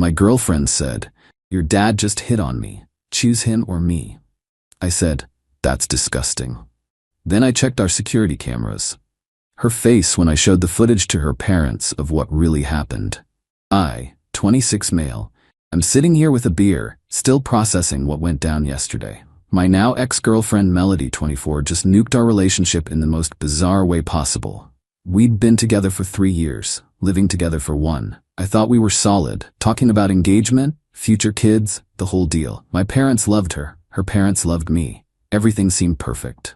My girlfriend said, "Your dad just hit on me. Choose him or me." I said, "That's disgusting." Then I checked our security cameras. Her face when I showed the footage to her parents of what really happened. I, 26 male, am sitting here with a beer, still processing what went down yesterday. My now ex-girlfriend Melody, 24, just nuked our relationship in the most bizarre way possible. We'd been together for 3 years, living together for 1. I thought we were solid, talking about engagement, future kids, the whole deal. My parents loved her, her parents loved me. Everything seemed perfect.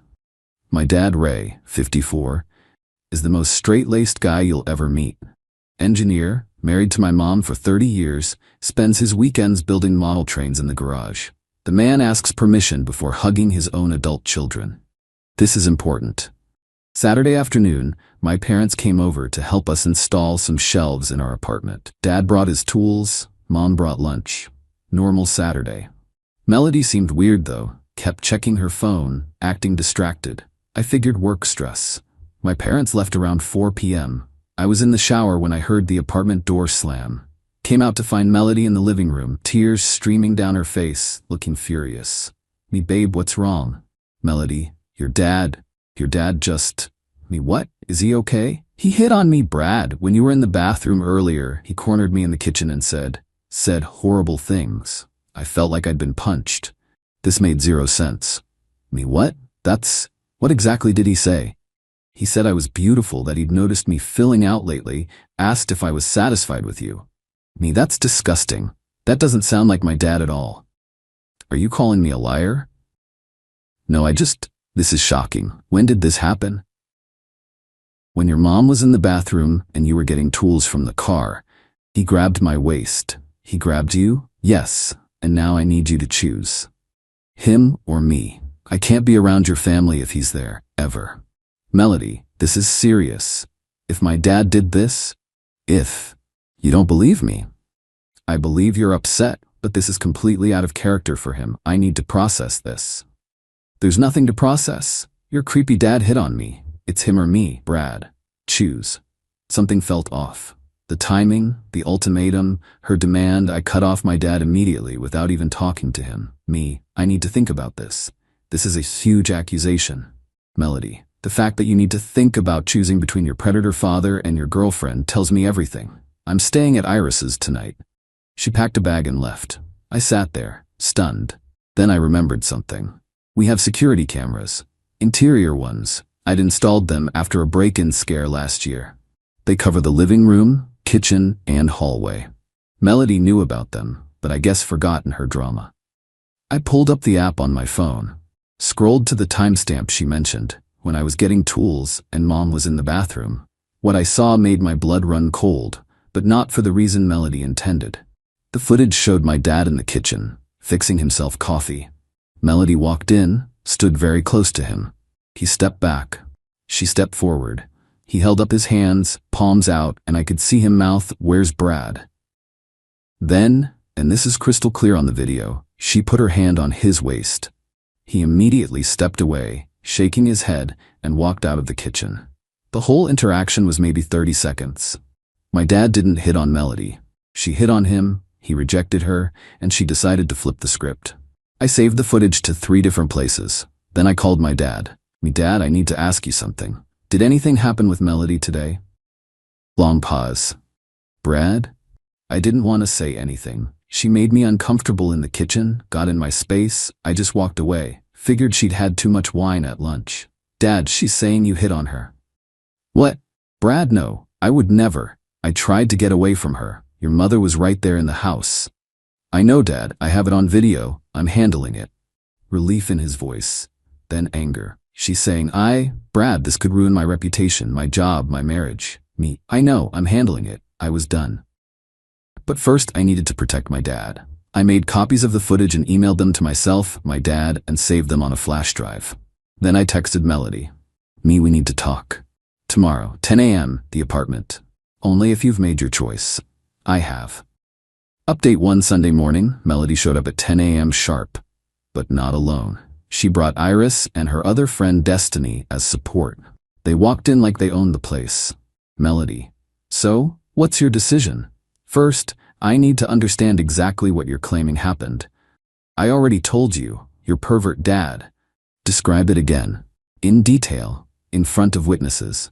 My dad, Ray, 54, is the most straight-laced guy you'll ever meet. Engineer, married to my mom for 30 years, spends his weekends building model trains in the garage. The man asks permission before hugging his own adult children. This is important. Saturday afternoon, my parents came over to help us install some shelves in our apartment. Dad brought his tools, Mom brought lunch. Normal Saturday. Melody seemed weird though, kept checking her phone, acting distracted. I figured work stress. My parents left around 4 p.m. I was in the shower when I heard the apartment door slam. Came out to find Melody in the living room, tears streaming down her face, looking furious. Me, babe, what's wrong? Melody, your dad just... Me, what? Is he okay? He hit on me, Brad. When you were in the bathroom earlier, he cornered me in the kitchen and said horrible things. I felt like I'd been punched. This made 0 sense. Me, what? What exactly did he say? He said I was beautiful, that he'd noticed me filling out lately, asked if I was satisfied with you. Me, that's disgusting. That doesn't sound like my dad at all. Are you calling me a liar? No, this is shocking. When did this happen? When your mom was in the bathroom and you were getting tools from the car, he grabbed my waist. He grabbed you? Yes, and now I need you to choose. Him or me. I can't be around your family if he's there, ever. Melody, this is serious. If my dad did this, you don't believe me. I believe you're upset, but this is completely out of character for him. I need to process this. There's nothing to process. Your creepy dad hit on me. It's him or me, Brad. Choose. Something felt off. The timing, the ultimatum, her demand. I cut off my dad immediately without even talking to him. Me, I need to think about this. This is a huge accusation. Melody, the fact that you need to think about choosing between your predator father and your girlfriend tells me everything. I'm staying at Iris's tonight. She packed a bag and left. I sat there, stunned. Then I remembered something. We have security cameras. Interior ones. I'd installed them after a break-in scare last year. They cover the living room, kitchen, and hallway. Melody knew about them, but I guess forgot in her drama. I pulled up the app on my phone, scrolled to the timestamp she mentioned, when I was getting tools and Mom was in the bathroom. What I saw made my blood run cold, but not for the reason Melody intended. The footage showed my dad in the kitchen, fixing himself coffee. Melody walked in, stood very close to him. He stepped back. She stepped forward. He held up his hands, palms out, and I could see him mouth, "Where's Brad?" Then, and this is crystal clear on the video, she put her hand on his waist. He immediately stepped away, shaking his head, and walked out of the kitchen. The whole interaction was maybe 30 seconds. My dad didn't hit on Melody. She hit on him, he rejected her, and she decided to flip the script. I saved the footage to 3 different places. Then I called my dad. Me, Dad, I need to ask you something. Did anything happen with Melody today? Long pause. Brad? I didn't want to say anything. She made me uncomfortable in the kitchen, got in my space. I just walked away. Figured she'd had too much wine at lunch. Dad, she's saying you hit on her. What? Brad, no. I would never. I tried to get away from her. Your mother was right there in the house. I know, Dad. I have it on video. I'm handling it. Relief in his voice. Then anger. She's saying, Brad, this could ruin my reputation, my job, my marriage. Me, I know, I'm handling it. I was done. But first, I needed to protect my dad. I made copies of the footage and emailed them to myself, my dad, and saved them on a flash drive. Then I texted Melody. Me, we need to talk. Tomorrow, 10 a.m., the apartment. Only if you've made your choice. I have. Update 1 Sunday morning, Melody showed up at 10 a.m. sharp. But not alone. She brought Iris and her other friend Destiny as support. They walked in like they owned the place. Melody. So, what's your decision? First, I need to understand exactly what you're claiming happened. I already told you, your pervert dad. Describe it again, in detail, in front of witnesses.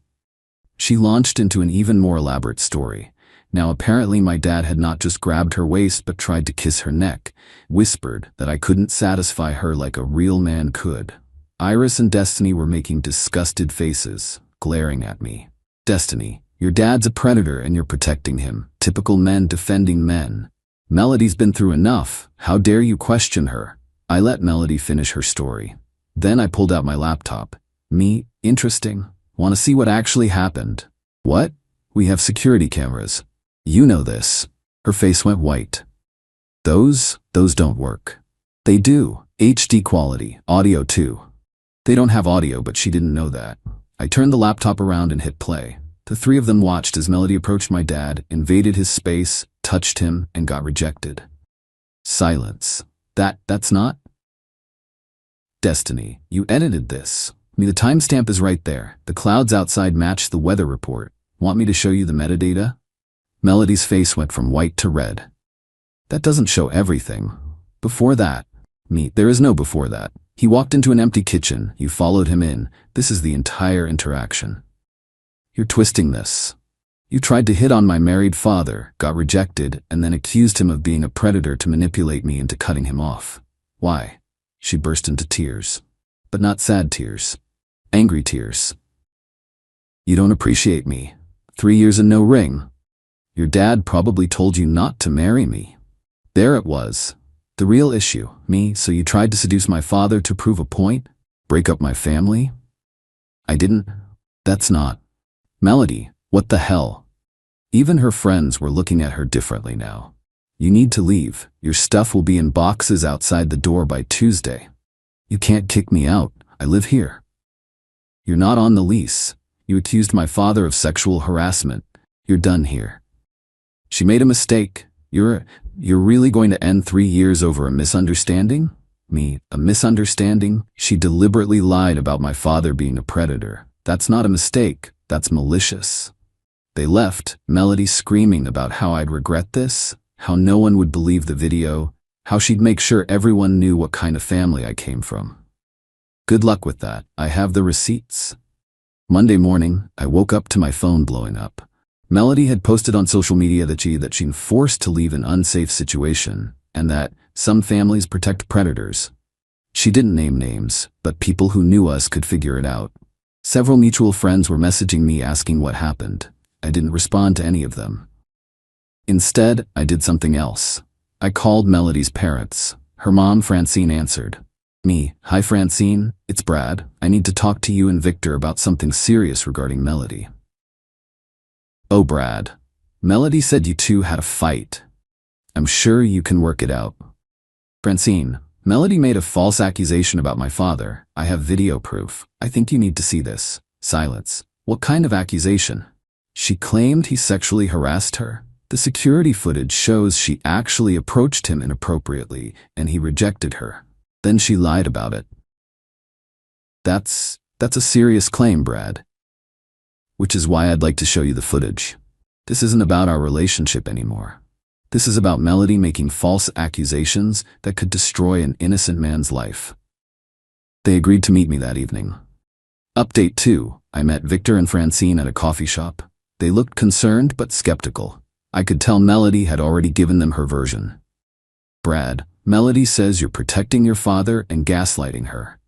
She launched into an even more elaborate story. Now apparently my dad had not just grabbed her waist but tried to kiss her neck, whispered that I couldn't satisfy her like a real man could. Iris and Destiny were making disgusted faces, glaring at me. Destiny, your dad's a predator and you're protecting him. Typical men defending men. Melody's been through enough. How dare you question her? I let Melody finish her story. Then I pulled out my laptop. Me, interesting. Want to see what actually happened? What? We have security cameras. You know this. Her face went white. Those don't work. They do. HD quality, audio too. They don't have audio, but she didn't know that. I turned the laptop around and hit play. The three of them watched as Melody approached my dad, invaded his space, touched him, and got rejected. Silence. That's not? Destiny, you edited this. The timestamp is right there. The clouds outside match the weather report. Want me to show you the metadata? Melody's face went from white to red. That doesn't show everything. Before that. There is no before that. He walked into an empty kitchen. You followed him in. This is the entire interaction. You're twisting this. You tried to hit on my married father, got rejected, and then accused him of being a predator to manipulate me into cutting him off. Why? She burst into tears. But not sad tears. Angry tears. You don't appreciate me. 3 years and no ring. Your dad probably told you not to marry me. There it was. The real issue, me, so you tried to seduce my father to prove a point? Break up my family? I didn't. That's not. Melody, what the hell? Even her friends were looking at her differently now. You need to leave. Your stuff will be in boxes outside the door by Tuesday. You can't kick me out. I live here. You're not on the lease. You accused my father of sexual harassment. You're done here. She made a mistake. You're really going to end 3 years over a misunderstanding? Me, a misunderstanding? She deliberately lied about my father being a predator. That's not a mistake. That's malicious. They left, Melody screaming about how I'd regret this, how no one would believe the video, how she'd make sure everyone knew what kind of family I came from. Good luck with that. I have the receipts. Monday morning, I woke up to my phone blowing up. Melody had posted on social media that she'd been forced to leave an unsafe situation, and that some families protect predators. She didn't name names, but people who knew us could figure it out. Several mutual friends were messaging me asking what happened. I didn't respond to any of them. Instead, I did something else. I called Melody's parents. Her mom, Francine, answered. Me, hi Francine, it's Brad. I need to talk to you and Victor about something serious regarding Melody. Oh Brad, Melody said you two had a fight. I'm sure you can work it out. Francine, Melody made a false accusation about my father. I have video proof. I think you need to see this. Silence. What kind of accusation? She claimed he sexually harassed her. The security footage shows she actually approached him inappropriately and he rejected her. Then she lied about it. That's a serious claim, Brad. Which is why I'd like to show you the footage. This isn't about our relationship anymore. This is about Melody making false accusations that could destroy an innocent man's life. They agreed to meet me that evening. Update 2. I met Victor and Francine at a coffee shop. They looked concerned but skeptical. I could tell Melody had already given them her version. Brad, Melody says you're protecting your father and gaslighting her.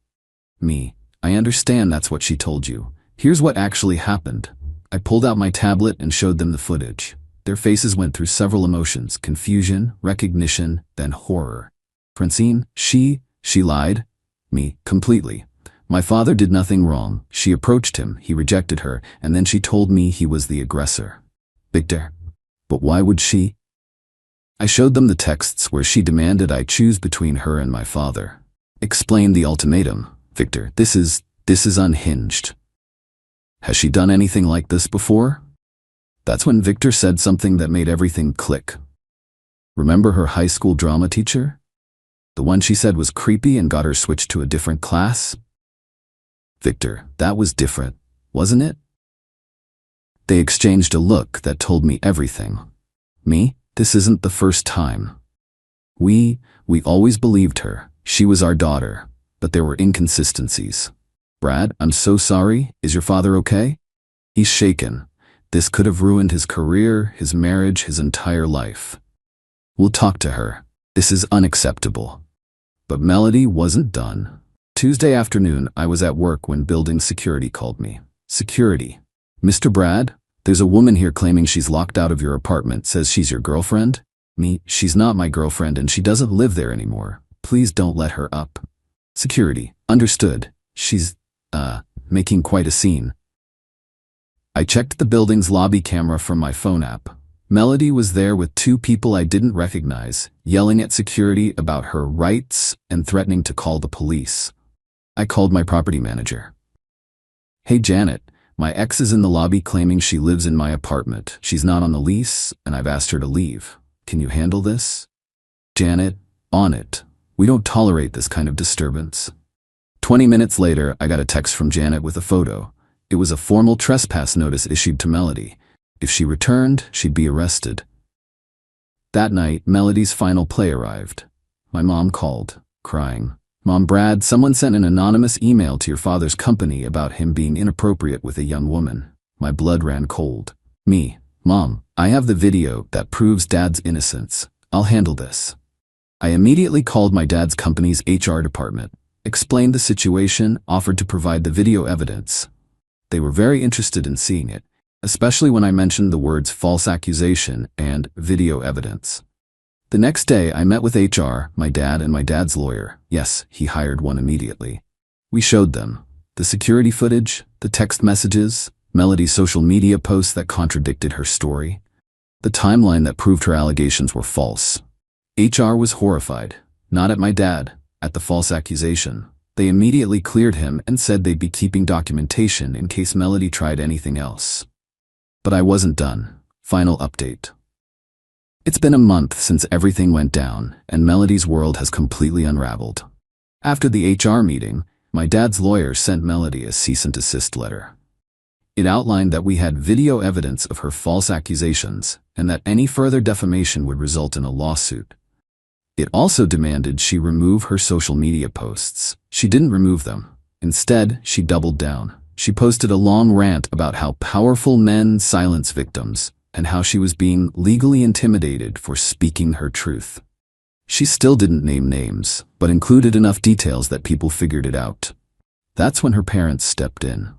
Me, I understand that's what she told you. Here's what actually happened. I pulled out my tablet and showed them the footage. Their faces went through several emotions: confusion, recognition, then horror. Francine, she lied. Me, completely. My father did nothing wrong. She approached him, he rejected her, and then she told me he was the aggressor. Victor, but why would she? I showed them the texts where she demanded I choose between her and my father. Explained the ultimatum. Victor, this is unhinged. Has she done anything like this before? That's when Victor said something that made everything click. Remember her high school drama teacher? The one she said was creepy and got her switched to a different class? Victor, that was different, wasn't it? They exchanged a look that told me everything. Me, This isn't the first time. We always believed her. She was our daughter, but there were inconsistencies. Brad, I'm so sorry. Is your father okay? He's shaken. This could have ruined his career, his marriage, his entire life. We'll talk to her. This is unacceptable. But Melody wasn't done. Tuesday afternoon, I was at work when building security called me. Security. Mr. Brad, there's a woman here claiming she's locked out of your apartment, says she's your girlfriend. Me, she's not my girlfriend and she doesn't live there anymore. Please don't let her up. Security. Understood. She's, making quite a scene. I checked the building's lobby camera from my phone app. Melody was there with two people I didn't recognize, yelling at security about her rights and threatening to call the police. I called my property manager. Hey Janet, my ex is in the lobby claiming she lives in my apartment. She's not on the lease and I've asked her to leave. Can you handle this? Janet, on it. We don't tolerate this kind of disturbance. 20 minutes later, I got a text from Janet with a photo. It was a formal trespass notice issued to Melody. If she returned, she'd be arrested. That night, Melody's final play arrived. My mom called, crying. Mom, Brad, someone sent an anonymous email to your father's company about him being inappropriate with a young woman. My blood ran cold. Me, Mom, I have the video that proves Dad's innocence. I'll handle this. I immediately called my dad's company's HR department, explained the situation, offered to provide the video evidence. They were very interested in seeing it, especially when I mentioned the words false accusation and video evidence. The next day, I met with HR, my dad, and my dad's lawyer. Yes, he hired one immediately. We showed them the security footage, the text messages, Melody's social media posts that contradicted her story, the timeline that proved her allegations were false. HR was horrified, not at my dad, at the false accusation. They immediately cleared him and said they'd be keeping documentation in case Melody tried anything else. But I wasn't done. Final update. It's been a month since everything went down, and Melody's world has completely unraveled. After the HR meeting, my dad's lawyer sent Melody a cease and desist letter. It outlined that we had video evidence of her false accusations and that any further defamation would result in a lawsuit. It also demanded she remove her social media posts. She didn't remove them. Instead, she doubled down. She posted a long rant about how powerful men silence victims and how she was being legally intimidated for speaking her truth. She still didn't name names, but included enough details that people figured it out. That's when her parents stepped in.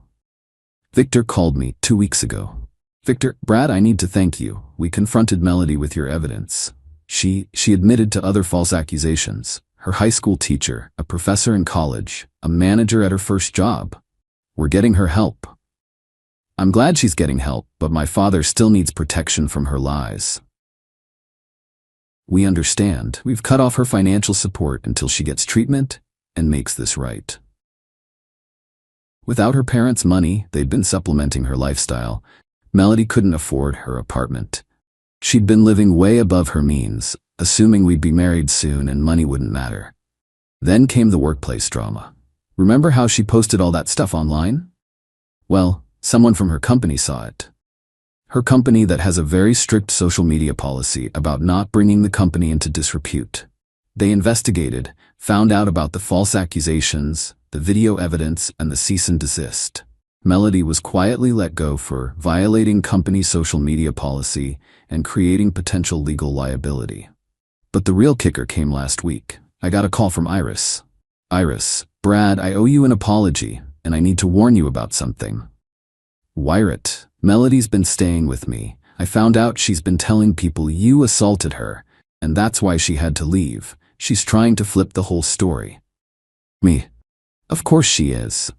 Victor called me 2 weeks ago. Victor, Brad, I need to thank you. We confronted Melody with your evidence. She admitted to other false accusations. Her high school teacher, a professor in college, a manager at her first job. We're getting her help. I'm glad she's getting help, but my father still needs protection from her lies. We understand. We've cut off her financial support until she gets treatment and makes this right. Without her parents' money, they'd been supplementing her lifestyle. Melody couldn't afford her apartment. She'd been living way above her means, assuming we'd be married soon and money wouldn't matter. Then came the workplace drama. Remember how she posted all that stuff online? Well, someone from her company saw it. Her company that has a very strict social media policy about not bringing the company into disrepute. They investigated, found out about the false accusations, the video evidence, and the cease and desist. Melody was quietly let go for violating company social media policy and creating potential legal liability. But the real kicker came last week. I got a call from Iris. Iris, Brad, I owe you an apology, and I need to warn you about something. Wyatt, Melody's been staying with me. I found out she's been telling people you assaulted her, and that's why she had to leave. She's trying to flip the whole story. Me. Of course she is.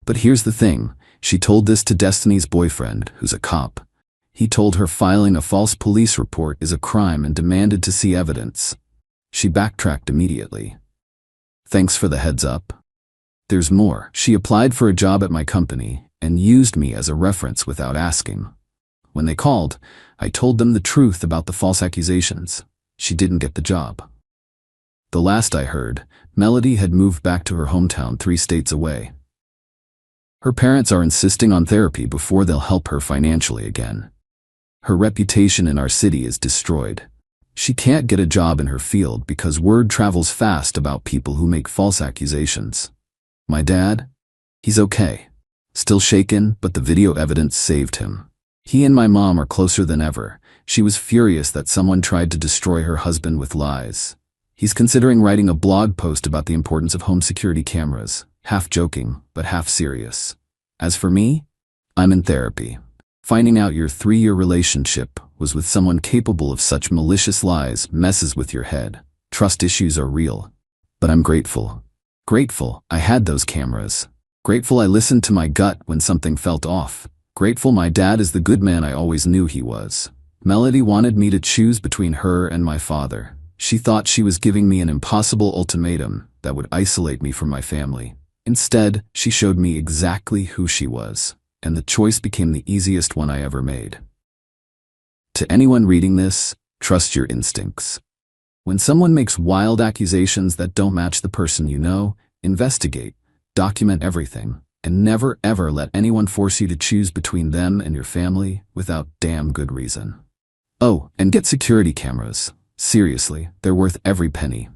But here's the thing. She told this to Destiny's boyfriend, who's a cop. He told her filing a false police report is a crime and demanded to see evidence. She backtracked immediately. Thanks for the heads up. There's more. She applied for a job at my company and used me as a reference without asking. When they called, I told them the truth about the false accusations. She didn't get the job. The last I heard, Melody had moved back to her hometown 3 states away. Her parents are insisting on therapy before they'll help her financially again. Her reputation in our city is destroyed. She can't get a job in her field because word travels fast about people who make false accusations. My dad? He's okay. Still shaken, but the video evidence saved him. He and my mom are closer than ever. She was furious that someone tried to destroy her husband with lies. He's considering writing a blog post about the importance of home security cameras, half joking, but half serious. As for me, I'm in therapy. Finding out your 3-year relationship was with someone capable of such malicious lies messes with your head. Trust issues are real. But I'm grateful. Grateful I had those cameras. Grateful I listened to my gut when something felt off. Grateful my dad is the good man I always knew he was. Melody wanted me to choose between her and my father. She thought she was giving me an impossible ultimatum that would isolate me from my family. Instead, she showed me exactly who she was, and the choice became the easiest one I ever made. To anyone reading this, trust your instincts. When someone makes wild accusations that don't match the person you know, investigate, document everything, and never ever let anyone force you to choose between them and your family without damn good reason. Oh, and get security cameras. Seriously, they're worth every penny.